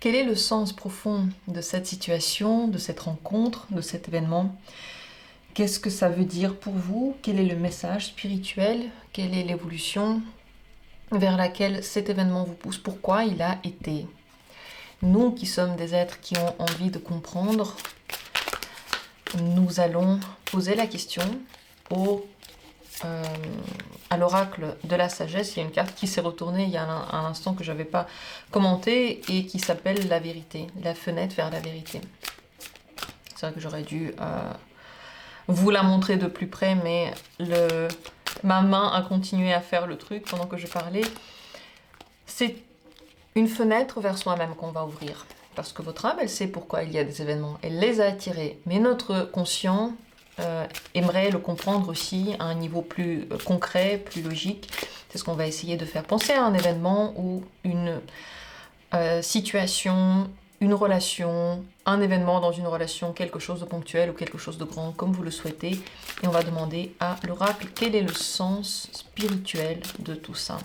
Quel est le sens profond de cette situation, de cette rencontre, de cet événement? Qu'est-ce que ça veut dire pour vous? Quel est le message spirituel? Quelle est l'évolution vers laquelle cet événement vous pousse? Pourquoi il a été? Nous qui sommes des êtres qui ont envie de comprendre, nous allons poser la question à l'oracle de la sagesse. Il y a une carte qui s'est retournée il y a un instant que je n'avais pas commenté et qui s'appelle la vérité, la fenêtre vers la vérité. C'est vrai que j'aurais dû vous la montrer de plus près, mais ma main a continué à faire le truc pendant que je parlais. C'est une fenêtre vers soi-même qu'on va ouvrir. Parce que votre âme, elle sait pourquoi il y a des événements. Elle les a attirés. Mais notre conscient aimerait le comprendre aussi à un niveau plus concret, plus logique. C'est ce qu'on va essayer de faire. Penser à un événement ou une situation, une relation, un événement dans une relation, quelque chose de ponctuel ou quelque chose de grand, comme vous le souhaitez. Et on va demander à l'oracle quel est le sens spirituel de tout ça.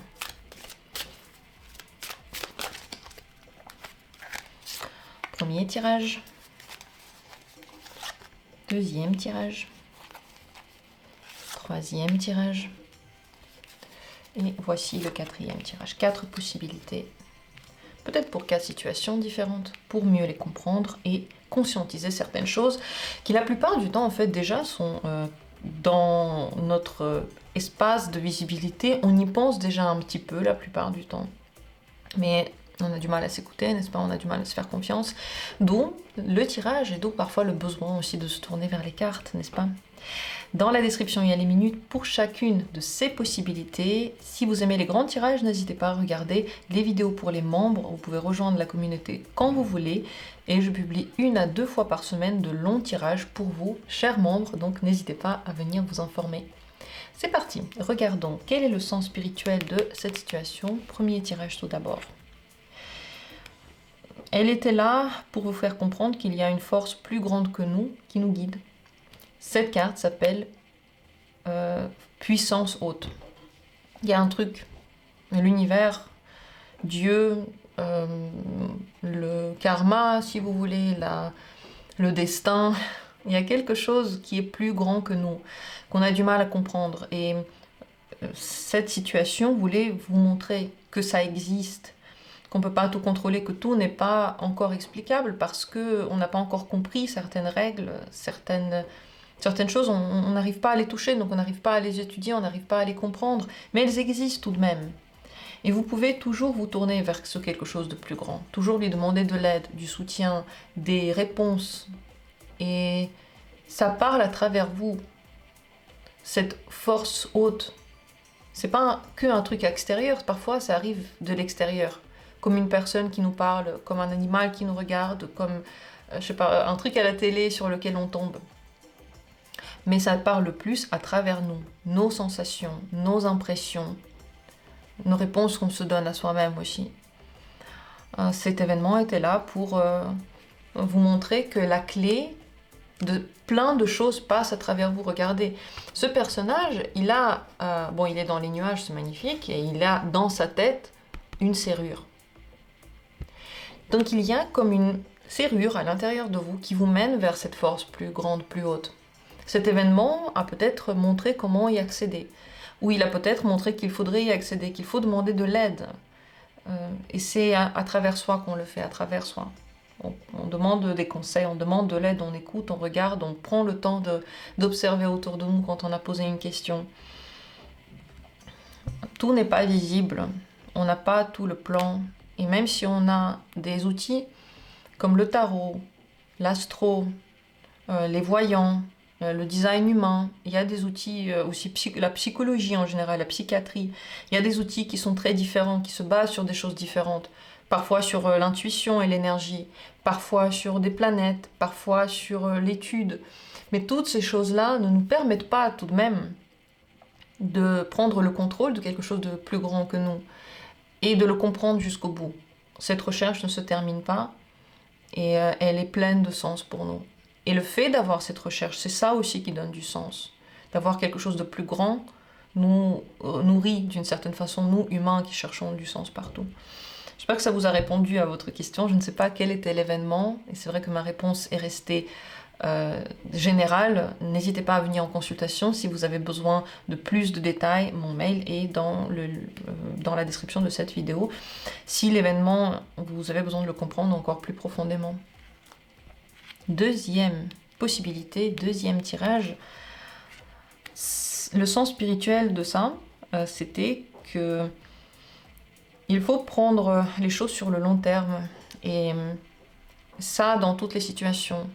Premier tirage. Deuxième tirage. Troisième tirage. Et voici le quatrième tirage. 4 possibilités. Peut-être pour 4 situations différentes, pour mieux les comprendre et conscientiser certaines choses qui la plupart du temps en fait déjà sont dans notre espace de visibilité. On y pense déjà un petit peu la plupart du temps. Mais on a du mal à s'écouter, n'est-ce pas? On a du mal à se faire confiance. D'où le tirage et d'où parfois le besoin aussi de se tourner vers les cartes, n'est-ce pas? Dans la description, il y a les minutes pour chacune de ces possibilités. Si vous aimez les grands tirages, n'hésitez pas à regarder les vidéos pour les membres. Vous pouvez rejoindre la communauté quand vous voulez. Et je publie 1 à 2 fois par semaine de longs tirages pour vous, chers membres. Donc n'hésitez pas à venir vous informer. C'est parti, regardons quel est le sens spirituel de cette situation. Premier tirage tout d'abord. Elle était là pour vous faire comprendre qu'il y a une force plus grande que nous qui nous guide. Cette carte s'appelle puissance haute. Il y a un truc, l'univers, Dieu, le karma, si vous voulez, le destin. Il y a quelque chose qui est plus grand que nous, qu'on a du mal à comprendre. Et cette situation voulait vous montrer que ça existe, qu'on ne peut pas tout contrôler, que tout n'est pas encore explicable parce qu'on n'a pas encore compris certaines règles, certaines choses, on n'arrive pas à les toucher, donc on n'arrive pas à les étudier, on n'arrive pas à les comprendre, mais elles existent tout de même. Et vous pouvez toujours vous tourner vers quelque chose de plus grand, toujours lui demander de l'aide, du soutien, des réponses. Et ça parle à travers vous, cette force haute. C'est pas que un truc extérieur, parfois ça arrive de l'extérieur. Comme une personne qui nous parle, comme un animal qui nous regarde, comme je sais pas, un truc à la télé sur lequel on tombe. Mais ça parle plus à travers nous, nos sensations, nos impressions, nos réponses qu'on se donne à soi-même aussi. Cet événement était là pour vous montrer que la clé de plein de choses passe à travers vous. Regardez, ce personnage, il est dans les nuages, c'est magnifique, et il a dans sa tête une serrure. Donc il y a comme une serrure à l'intérieur de vous qui vous mène vers cette force plus grande, plus haute. Cet événement a peut-être montré comment y accéder, ou il a peut-être montré qu'il faudrait y accéder, qu'il faut demander de l'aide. Et c'est à travers soi qu'on le fait, à travers soi. On demande des conseils, on demande de l'aide, on écoute, on regarde, on prend le temps d'observer autour de nous quand on a posé une question. Tout n'est pas visible, on n'a pas tout le plan. Et même si on a des outils comme le tarot, l'astro, les voyants, le design humain, il y a des outils aussi, la psychologie en général, la psychiatrie, il y a des outils qui sont très différents, qui se basent sur des choses différentes. Parfois sur l'intuition et l'énergie, parfois sur des planètes, parfois sur l'étude. Mais toutes ces choses-là ne nous permettent pas tout de même de prendre le contrôle de quelque chose de plus grand que nous et de le comprendre jusqu'au bout. Cette recherche ne se termine pas et elle est pleine de sens pour nous. Et le fait d'avoir cette recherche, c'est ça aussi qui donne du sens. D'avoir quelque chose de plus grand nous nourrit d'une certaine façon, nous humains qui cherchons du sens partout. J'espère que ça vous a répondu à votre question. Je ne sais pas quel était l'événement, et c'est vrai que ma réponse est restée générale. N'hésitez pas à venir en consultation si vous avez besoin de plus de détails. Mon mail est dans la description de cette vidéo. Si l'événement, vous avez besoin de le comprendre encore plus profondément. Deuxième possibilité, deuxième tirage. Le sens spirituel de ça, c'était que il faut prendre les choses sur le long terme. Et ça, dans toutes les situations.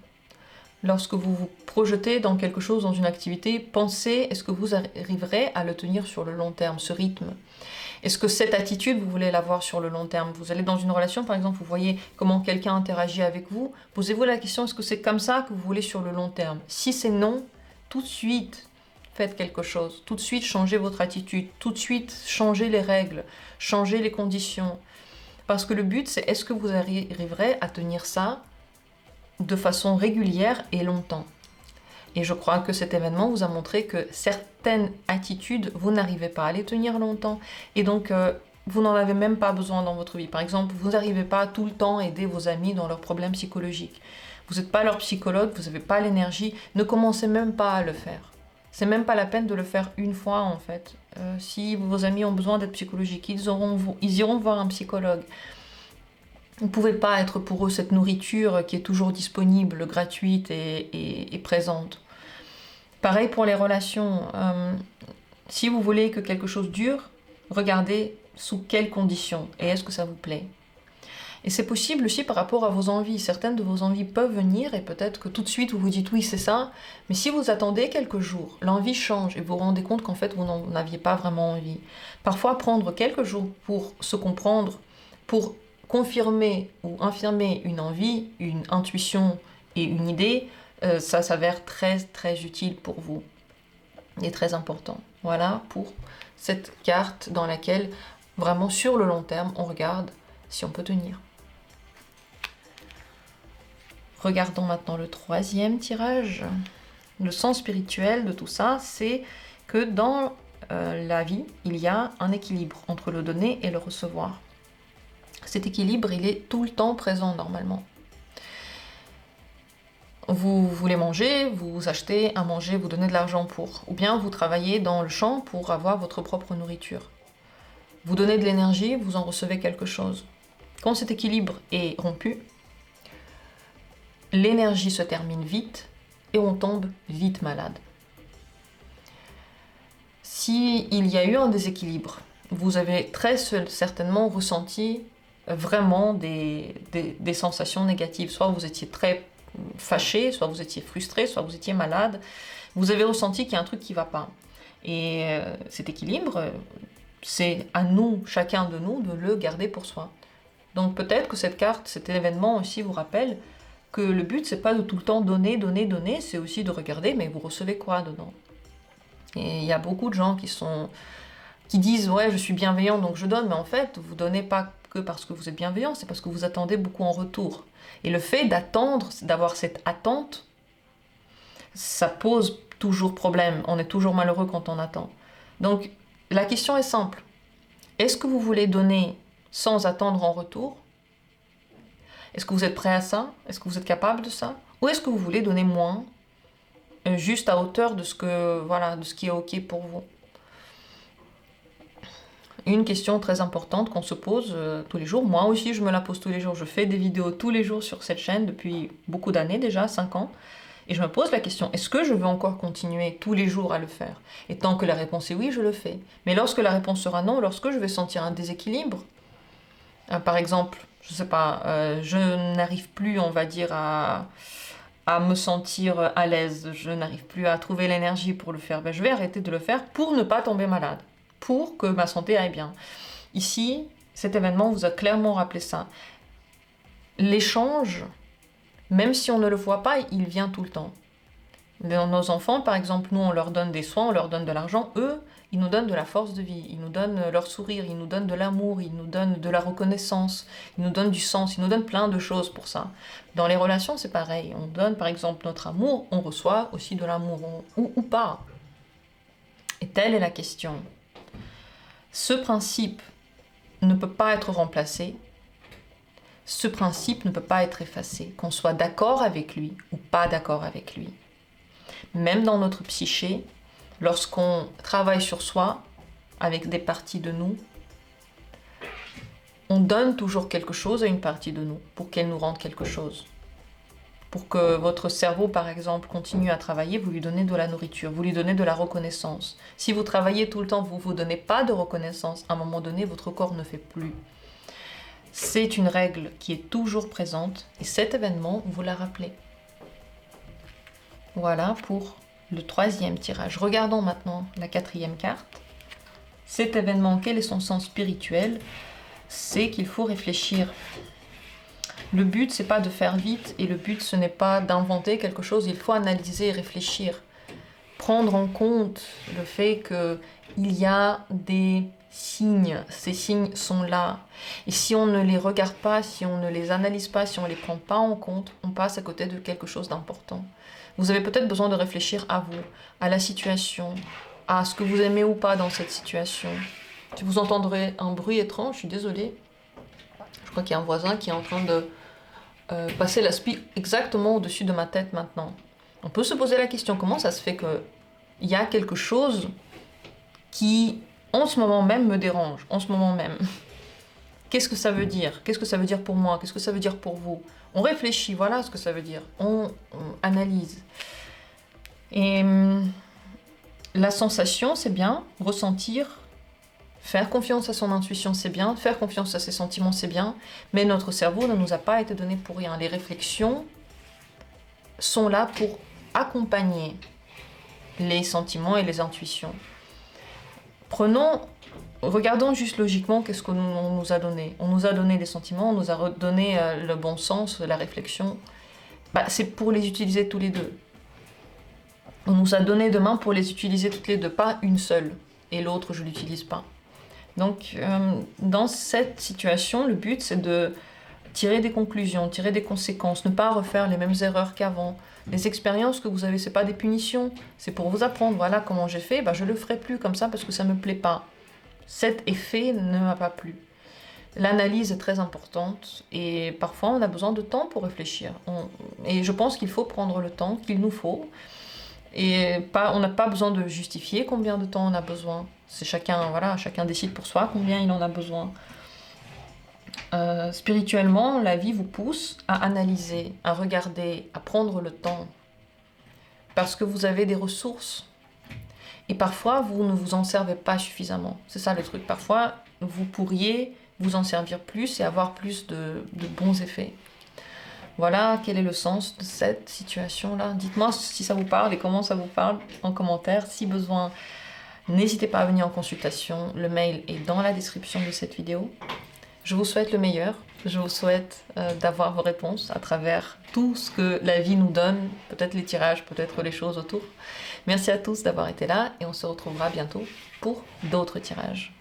Lorsque vous vous projetez dans quelque chose, dans une activité, pensez, est-ce que vous arriverez à le tenir sur le long terme, ce rythme? Est-ce que cette attitude, vous voulez l'avoir sur le long terme? Vous allez dans une relation, par exemple, vous voyez comment quelqu'un interagit avec vous. Posez-vous la question, est-ce que c'est comme ça que vous voulez sur le long terme? Si c'est non, tout de suite, faites quelque chose. Tout de suite, changez votre attitude. Tout de suite, changez les règles. Changez les conditions. Parce que le but, c'est est-ce que vous arriverez à tenir ça de façon régulière et longtemps. Et je crois que cet événement vous a montré que certaines attitudes, vous n'arrivez pas à les tenir longtemps. Et donc, vous n'en avez même pas besoin dans votre vie. Par exemple, vous n'arrivez pas à tout le temps aider vos amis dans leurs problèmes psychologiques. Vous n'êtes pas leur psychologue, vous n'avez pas l'énergie. Ne commencez même pas à le faire. C'est même pas la peine de le faire une fois, en fait. Si vos amis ont besoin d'être psychologiques, ils iront voir un psychologue. Vous ne pouvez pas être pour eux cette nourriture qui est toujours disponible, gratuite et présente. Pareil pour les relations. Si vous voulez que quelque chose dure, regardez sous quelles conditions et est-ce que ça vous plaît. Et c'est possible aussi par rapport à vos envies. Certaines de vos envies peuvent venir et peut-être que tout de suite vous vous dites oui c'est ça. Mais si vous attendez quelques jours, l'envie change et vous vous rendez compte qu'en fait vous n'en aviez pas vraiment envie. Parfois prendre quelques jours pour se comprendre, pour confirmer ou infirmer une envie, une intuition et une idée, ça s'avère très très utile pour vous et très important. Voilà pour cette carte dans laquelle vraiment sur le long terme on regarde si on peut tenir. Regardons maintenant le troisième tirage. Le sens spirituel de tout ça, c'est que dans la vie, il y a un équilibre entre le donner et le recevoir. Cet équilibre, il est tout le temps présent normalement. Vous voulez manger, vous achetez à manger, vous donnez de l'argent pour. Ou bien vous travaillez dans le champ pour avoir votre propre nourriture. Vous donnez de l'énergie, vous en recevez quelque chose. Quand cet équilibre est rompu, l'énergie se termine vite et on tombe vite malade. S'il y a eu un déséquilibre, vous avez très certainement ressenti vraiment des sensations négatives. Soit vous étiez très fâché, soit vous étiez frustré, soit vous étiez malade. Vous avez ressenti qu'il y a un truc qui ne va pas. Et cet équilibre, c'est à nous, chacun de nous, de le garder pour soi. Donc peut-être que cette carte, cet événement aussi vous rappelle que le but, c'est pas de tout le temps donner, donner, donner, c'est aussi de regarder, mais vous recevez quoi dedans? Et il y a beaucoup de gens qui disent « ouais, je suis bienveillant, donc je donne », mais en fait, vous donnez pas que parce que vous êtes bienveillant, c'est parce que vous attendez beaucoup en retour. Et le fait d'attendre, d'avoir cette attente, ça pose toujours problème. On est toujours malheureux quand on attend. Donc, la question est simple. Est-ce que vous voulez donner sans attendre en retour? Est-ce que vous êtes prêt à ça? Est-ce que vous êtes capable de ça? Ou est-ce que vous voulez donner moins, juste à hauteur de ce qui est OK pour vous? Une question très importante qu'on se pose tous les jours. Moi aussi, je me la pose tous les jours. Je fais des vidéos tous les jours sur cette chaîne depuis beaucoup d'années déjà, 5 ans. Et je me pose la question, est-ce que je veux encore continuer tous les jours à le faire? Et tant que la réponse est oui, je le fais. Mais lorsque la réponse sera non, lorsque je vais sentir un déséquilibre, par exemple, je sais pas, je n'arrive plus, on va dire, à me sentir à l'aise, je n'arrive plus à trouver l'énergie pour le faire, je vais arrêter de le faire pour ne pas tomber malade, pour que ma santé aille bien. Ici, cet événement vous a clairement rappelé ça. L'échange, même si on ne le voit pas, il vient tout le temps. Nos enfants, par exemple, nous, on leur donne des soins, on leur donne de l'argent. Eux, ils nous donnent de la force de vie, ils nous donnent leur sourire, ils nous donnent de l'amour, ils nous donnent de la reconnaissance, ils nous donnent du sens, ils nous donnent plein de choses pour ça. Dans les relations, c'est pareil. On donne, par exemple, notre amour, on reçoit aussi de l'amour, ou pas. Et telle est la question. Ce principe ne peut pas être remplacé ce principe ne peut pas être effacé, qu'on soit d'accord avec lui ou pas d'accord avec lui. Même dans notre psyché, lorsqu'on travaille sur soi, avec des parties de nous, on donne toujours quelque chose à une partie de nous pour qu'elle nous rende quelque chose. Pour que votre cerveau, par exemple, continue à travailler, vous lui donnez de la nourriture, vous lui donnez de la reconnaissance. Si vous travaillez tout le temps, vous ne vous donnez pas de reconnaissance, à un moment donné, votre corps ne fait plus. C'est une règle qui est toujours présente et cet événement, vous la rappelez. Voilà pour le 3e tirage. Regardons maintenant la 4e carte. Cet événement, quel est son sens spirituel? C'est qu'il faut réfléchir. Le but, c'est pas de faire vite et le but, ce n'est pas d'inventer quelque chose. Il faut analyser et réfléchir. Prendre en compte le fait qu'il y a des signes. Ces signes sont là. Et si on ne les regarde pas, si on ne les analyse pas, si on ne les prend pas en compte, on passe à côté de quelque chose d'important. Vous avez peut-être besoin de réfléchir à vous, à la situation, à ce que vous aimez ou pas dans cette situation. Si vous entendrez un bruit étrange, je suis désolée. Je crois qu'il y a un voisin qui est en train de passer la spie exactement au-dessus de ma tête maintenant. On peut se poser la question, comment ça se fait qu'il y a quelque chose qui, en ce moment même, me dérange, en ce moment même. Qu'est-ce que ça veut dire? Qu'est-ce que ça veut dire pour moi? Qu'est-ce que ça veut dire pour vous? On réfléchit, voilà ce que ça veut dire. On analyse. Et la sensation, c'est bien. Ressentir, faire confiance à son intuition, c'est bien. Faire confiance à ses sentiments, c'est bien. Mais notre cerveau ne nous a pas été donné pour rien. Les réflexions sont là pour accompagner les sentiments et les intuitions. Regardons juste logiquement qu'est-ce qu'on nous a donné. On nous a donné des sentiments, on nous a donné le bon sens, la réflexion. C'est pour les utiliser tous les deux. On nous a donné deux mains pour les utiliser toutes les deux, pas une seule. Et l'autre, je ne l'utilise pas. Donc, dans cette situation, le but, c'est de tirer des conclusions, tirer des conséquences, ne pas refaire les mêmes erreurs qu'avant. Les expériences que vous avez, ce n'est pas des punitions, c'est pour vous apprendre. Voilà comment j'ai fait, je ne le ferai plus comme ça parce que ça ne me plaît pas. Cet effet ne m'a pas plu. L'analyse est très importante et parfois on a besoin de temps pour réfléchir. Et je pense qu'il faut prendre le temps qu'il nous faut. Et on n'a pas besoin de justifier combien de temps on a besoin. C'est chacun décide pour soi combien il en a besoin. Spirituellement, la vie vous pousse à analyser, à regarder, à prendre le temps. Parce que vous avez des ressources. Et parfois, vous ne vous en servez pas suffisamment. C'est ça le truc. Parfois, vous pourriez vous en servir plus et avoir plus de bons effets. Voilà quel est le sens de cette situation-là. Dites-moi si ça vous parle et comment ça vous parle en commentaire. Si besoin, n'hésitez pas à venir en consultation. Le mail est dans la description de cette vidéo. Je vous souhaite le meilleur. Je vous souhaite d'avoir vos réponses à travers tout ce que la vie nous donne, peut-être les tirages, peut-être les choses autour. Merci à tous d'avoir été là et on se retrouvera bientôt pour d'autres tirages.